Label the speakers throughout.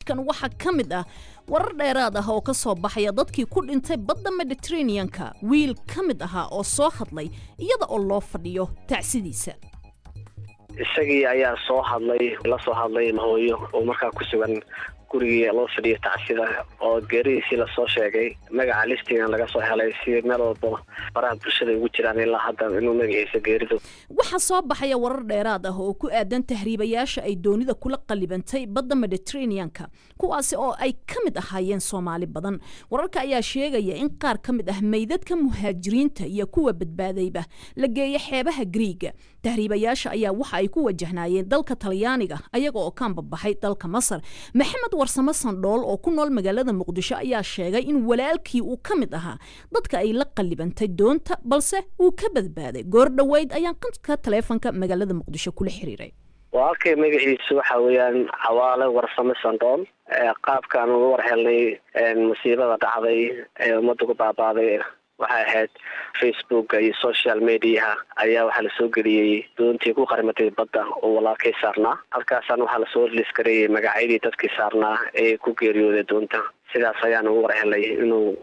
Speaker 1: barnaamijkan waxaa ka mid ah warar dheeraad ah oo ka soo baxaya dadkii ku dhintay badda Mediterranean-ka wiil ka mid ahaa oo soo hadlay iyada oo loo fadhiyo tacsidiisa
Speaker 2: isagii ayaa soo hadlay la soo hadlay hooyo oo markaa ku sugan gurigii loo fadhiyo tacsida oo geeridiisii la soo sheegay magaca listigan laga soo helay si meel walba baraha bulshada ugu jiraan ilaa hadda inuu magaciisa geerido
Speaker 1: waxaa soo baxaya warar dheeraad ah oo ku aadan tahriibayaasha ay doonida kula qalibantay badda Mediterranean-ka kuwaasi oo ay ka mid ahaayeen Soomaali badan wararka ayaa sheegaya in qaar ka mid ah meydadka muhaajiriinta iyo kuwa badbaadayba la geeyay xeebaha Greega tahriibayaasha ayaa waxa ay ku wajahnaayeen dalka Talyaaniga ayaga oo ka baxay dalka Masar Maxamed warsamo Sandhool oo ku nool magaalada Muqdisho ayaa sheegay in walaalkii uu ka mid ahaa dadka ay la qalibantay doonta balse uu ka badbaaday goor dhaweyd ayaan qadka taleefanka magaalada Muqdisho kula xiriiray
Speaker 2: walaalkay magaciisu waxa weeyaan Cawaale warsamo Sandhool qaabkan ugu warhelnay musiibada dhacday ummadda ku baabaaday waxay ahayd Facebook iyo social media ayaa waxa la soo geliyay doontii ku qarimatay badda oo walaalkay saarnaa halkaasna waxa la soo release gareeyay magacyadii dadkii saarnaa ee ku geeriyooday doonta sidaas ayaan ugu warhelay inuu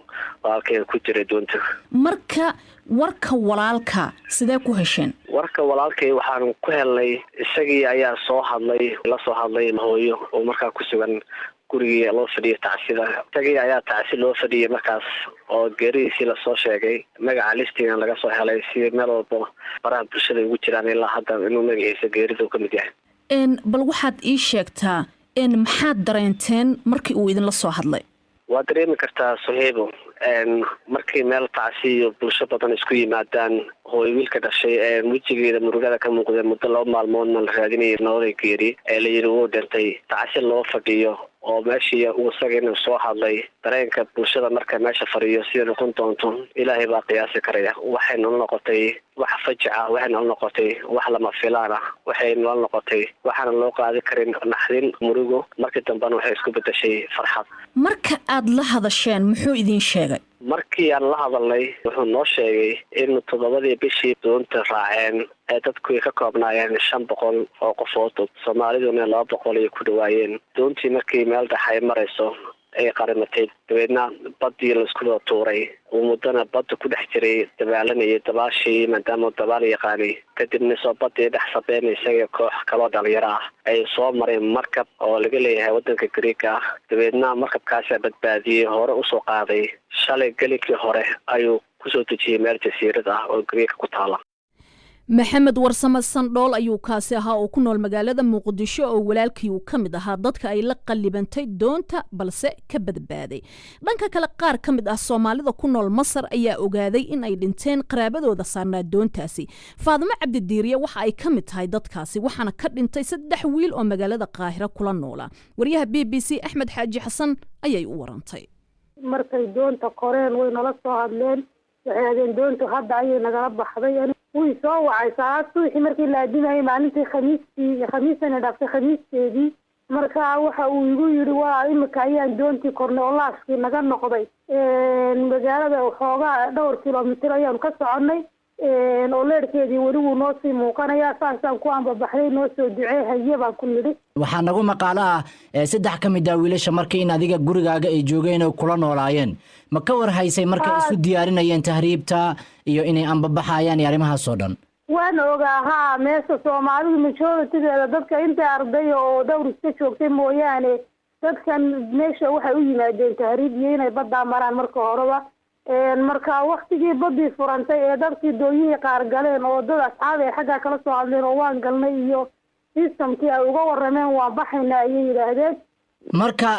Speaker 2: walaalkay ku jiray doonta
Speaker 1: marka warka walaalka sidee ku hesheen
Speaker 2: warka walaalkay waxaan ku helnay isagii ayaa soo hadlay la soo hadlay hooyo oo markaa ku sugan gurigii loo fadhiyo tacsida isagii ayaa tacsi loo fadhiyay markaas oo geeridiisii la soo sheegay magaca listigan laga soo helay si meel walba baraha bulshada ugu jiraan ilaa hadda inuu magaciisa geerido ka mid yahay
Speaker 1: bal waxaad ii sheegtaa maxaad dareenteen markii uu idin la soo hadlay
Speaker 2: waa dareemi kartaa Suhaybo markii meel tacsi iyo bulsho badan isku yimaadaan hooyo wiilka dhashay wejigeeda murugada ka muuqday muddo 2 maalmoodna la raadinayay nolol geeri la yiri uu dhintay tacsi loo fadhiyo oo meeshii uu isagana soo hadlay dareenka bulshada marka meesha fariyo si noqon doonto ilaahay baa qiyaasi karaya waxay noqotay wax fajaca waxay noqotay wax lama filaan ah waxay noqotay waxaan loo qaadi karin naxdin murugo markii dambana waxay isku bedeshay farxad
Speaker 1: marka aad la hadasheen muxuu idin sheegay
Speaker 2: markii aan la hadalnay wuxuu noo sheegay in 7 bishii doonta raaceen ee dadku ka koobnaayeen 500 oo qofood Soomaaliduna 200 ay ku dhawaayeen doontii markii meel dhaxay marayso ay qarimatay dabeedna badii la isku tuuray mudana badda ku dhex jiray dabaalanaya dabaashii maadaama dabaal yaqaanay kadibna soo badii dhex sabeynaysa koox kala dhalinyaro ah ay soo mareen markab oo laga leeyahay wadanka Greeka dabeedna markabkaas badbaadiyay hore u soo qaaday shalay galikii hore ayuu ku soo dejiyay meel jasiirad ah oo Greeka ku taala
Speaker 1: Maxamed warsamo Sandhool ayuu kaasi ahaa oo ku nool magaalada Muqdisho oo walaalkii uu ka mid ahaa dadka ay la qalibantay doonta balse ka badbaaday dhanka kale qaar ka mid ah Soomaalida ku nool Masar ayaa ogaaday in ay dhinteen qaraabadooda saarnaa doontaasi Faadimo Cabdidiiriye waxa ay ka mid tahay dadkaasi waxaana ka dhintay 3 wiil oo magaalada Qaahira kula noolaa wariyaha BBC Axmed Xaaji Xasan ayay u warantay
Speaker 3: markay doonta koreen way nala soo hadleen waxay doontu hadda ay naga baxday wuu soo wacay saacadii markii la adinayay maalintii khamiisana dhaafay khamiisteedii marka waxa uu igu yiri waa imika ayaan doontii kornay oo laaskii naga noqday magaalada xoogaa dhowr kiiloomitir ayaan ka soconay oo leerkeedii weli wuu noo sii muuqanayaa saasaan ku aanbabaxday noo soo ducee haye baan ku nidhi
Speaker 4: waxaa nagu maqaalo ah 3 ka mid ah wiilasha markii in adiga gurigaaga ay joogeen oo kula noolaayeen ma ka war haysay markay isu diyaarinayeen tahriibta iyo inay aanbabaxayaan arrimahaas oo dhan
Speaker 3: waan ogaa meesha Soomaalidu majority-deeda dadka inta arday oo dowr iska joogtay mooyaane dadkan meesha waxay u yimaadeen tahriib iyo inay badda maraan marka horeba marka waqtigii badii furantay ee dadkii dooyihii qaar galeen oo dad asxaab ay xagga kala soo hadleen oo waan galnay iyo systemkii ay uga warameen waan baxaynaa ayay yiraahdeen
Speaker 4: marka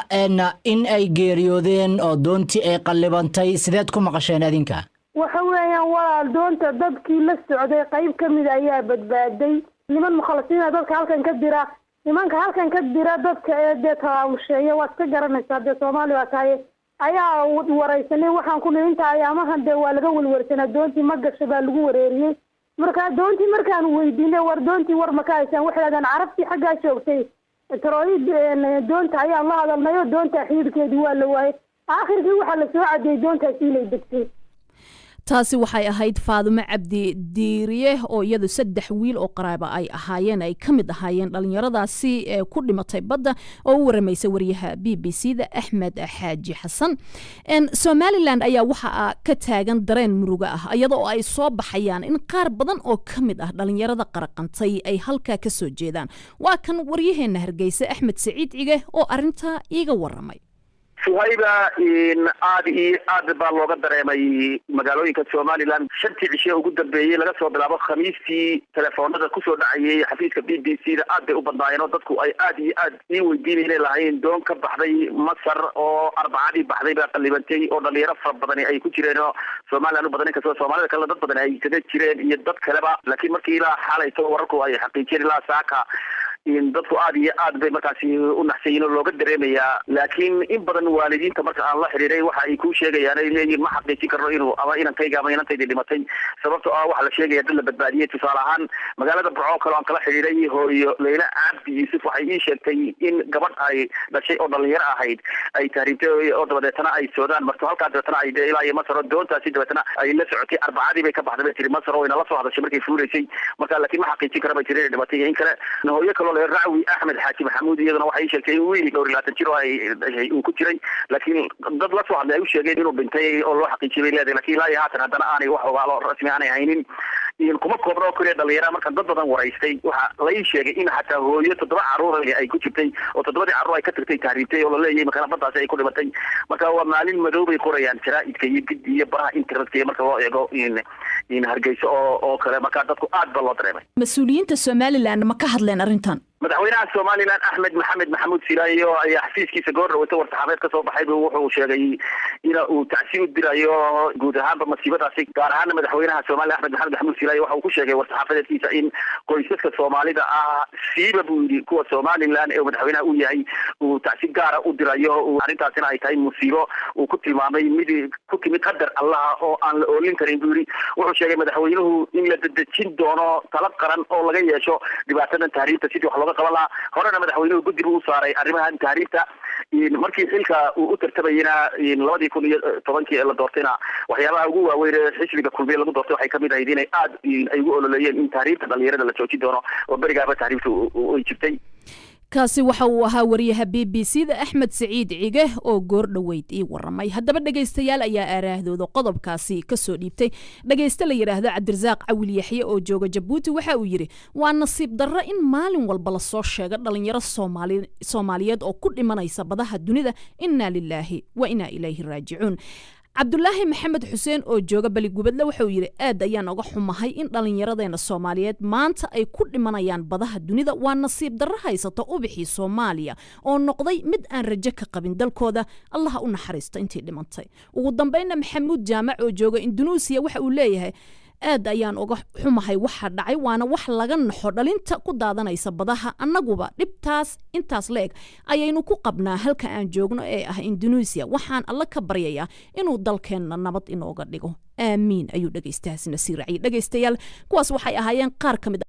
Speaker 4: in ay geeriyoodeen oo doontii ay qalibantay sideed ku maqasheen adinka
Speaker 3: waxa weeyaan waa doonta dadkii la socday qayb kamid ayaa badbaaday niman mukhalasiin dadka halkan ka dira nimanka halkan ka dira dadka ee taawusheeya waa ka garanaysaa de Soomaaliya tahay ayaa waraysanay waxaan ku leeyahay ayaamahan de waa laga walwarsanaa doontii ma gashay baa lagu wareeriyay marka doontii markaan weydiinay war doontii war ma ka haysan waxaan carabtii xagga joogtay ترويد دونتا أي الله هذا ما يدونتا حيد كده ولا واي آخر شيء وحلا سواء دي دونتا سيلي دكتي
Speaker 1: taasi waxay ahayd Faadumo Cabdi Diiriye oo iyadu 3 wiil oo qaraabo ay ahaayeen ay kamid ahaayeen dhalinyaradaasi ee ku dhimatay badda oo u waramaysa wariyaha BBC-da Axmed Xaaji Xasan. Somaliland ayaa waxa ka taagan dareen muruga ah iyadoo ay soo baxayaan in qaar badan oo kamid ah dhalinyarada qaraqantay ay halka ka soo jeedaan. Waa kan wariyaheena Hargeysa Axmed Saciid Cige oo arinta iiga waramay.
Speaker 5: suhayba aad baa looga dareemay magaalooyinka Somaliland shantii cishe ugu dambeeyay laga soo bilaabo khamiistii telefoonada ku soo dhacayay xafiiska BBC-da aad bay u badnaayeen oo dadku ay aad weydiinayeen lahayn doon ka baxday Masar oo arbacadii baxday baa qalibantay oo dhalinyaro fara badan ay ku jireen oo Somaliland badan ka soo Soomaalida kale dad badan ay kaga jireen iyo dad kaleba laakiin markii la xalayto wararku ay xaqiijiyeen la saaka in dadku aad bay markaasi u naxsayeen looga dareemayaa laakiin in badan waalidiinta marka aan la xiriiray waxa ay ku sheegayaan ay leeyihiin ma xaqiijin karno inuu ama inankayga ama inantayda dhimatay sababtoo ah waxa la sheegaya dad la badbaadiyay tusaale ahaan magaalada Burco kale aan kala xiriiray hooyo Leila Cabdi Yusuf waxay ii sheegtay in gabadh ay dhashay oo dhalinyaro ahayd ay taariibtay oo dabadeetana ay Suudaan marto halka dabadeetana ay ilaa iyo Masar doontaasi dabadeetana ay la socotay arbacadii bay ka baxday tiri Masar oo ina la soo hadashay markay fuuleysay marka laakiin ma xaqiijin karo bay jireen dhimatay in kale hooyo kale Raawi Axmed Xaaji Maxamuud iyaduna waxay sheegtay in wiil dhowr 20 jir ay ku jiray laakiin dad la soo hadlay ay u sheegeen inuu dhintay oo loo xaqiijiyay leedahay laakiin ilaa haatan haddana aanay wax ogaalo rasmi aanay haynin in kuma koobno kaliya dhalinyaro marka dad badan waraystay waxa la ii sheegay in hatta hooyo 7 caruur ay ku jirtay oo 7 caruur ay ka tagtay taariibtay oo la leeyahay marka baddaas ay ku dhimatay marka waa maalin madow bay qorayaan jaraa'idka iyo baraha internetka marka loo eego in Hargeysa oo kale marka dadku aad baa loo dareemay
Speaker 1: mas'uuliyiinta Somaliland ma ka hadleen arintan
Speaker 5: madaxweynaha Somaliland Axmed Maxamed Maxamuud Silaayo ayaa xafiiskiisa goor dhawata war-saxaabeed ka soo baxay wuxuu sheegay in uu tacsiin u dirayo guud ahaanba masiibadaasi gaar ahaan madaxweynaha Somaliland Axmed Maxamed Maxamuud Silaayo waxa uu ku sheegay war-saxaabeedkiisa in qoysaska Soomaalida ah siiba buu yiri kuwa Somaliland ee madaxweynaha uu yahay uu tacsiin gaar ah u dirayo arintaasina ay tahay musiibo uu ku tilmaamay mid ku timid qadar Allah oo aan la oolin karin buu yiri wuxuu sheegay madaxweynuhu in la dadajin doono talab qaran oo laga yeesho dhibaatadan taariikhda sidii wax looga qaban lahaa horena madaxweynuhu guddi uu saaray arrimahan taariikhda markii xilka uu u tartabayna 2010 ee la doortayna waxyaabaha ugu waaweyn ee xisbiga kulmiye lagu doortay waxay kamid ahayd inay aad ay ugu ololeeyeen in taariikhda dhalinyarada la joojin doono oo barigaaba taariikhda ay jirtay
Speaker 1: kaasi waxa uu ahaa wariyaha BBC-da Axmed Saciid Cige oo goor dhaweyd ii waramay haddaba dhageystayaal ayaa aaraahdooda qodobkaasi ka soo dhiibtay dhageysta la yiraahdo Cabdirasaaq Cawil Yaxye oo jooga Jabuuti waxa uu yiri waa nasiib darro in maalin walba la soo sheego dhalinyaro Soomaaliyeed oo ku dhimanaysa badaha dunida inna lillahi wa inna ilayhi raaji'uun Cabdullaahi Maxamed Xuseen oo jooga Baligubadle wuxuu yiri aad ayaan uga xumahay in dhalinyaradeena Soomaaliyeed maanta ay ku dhimanayaan badaha dunida waa nasiib darro haysato u bixi Soomaaliya oo noqday mid aan rajo ka qabin dalkooda Allah u naxariisto intii dhimantay ugu dambeynna Maxamuud Jaamac oo jooga Indonesia waxa uu leeyahay aad ayaan uga xumahay waxa dhacay waana wax laga naxo dhalinta ku daadanaysa badaha annaguba dhibtaas intaas leeg ayaynu ku qabnaa halka aan joogno ee ah Indonesia waxaan alla ka baryayaa inuu dalkeena nabad inooga dhigo aamiin ayuu dhageystayaasina sii raaciyay dhageystayaal kuwaas waxay ahaayeen qaar kamid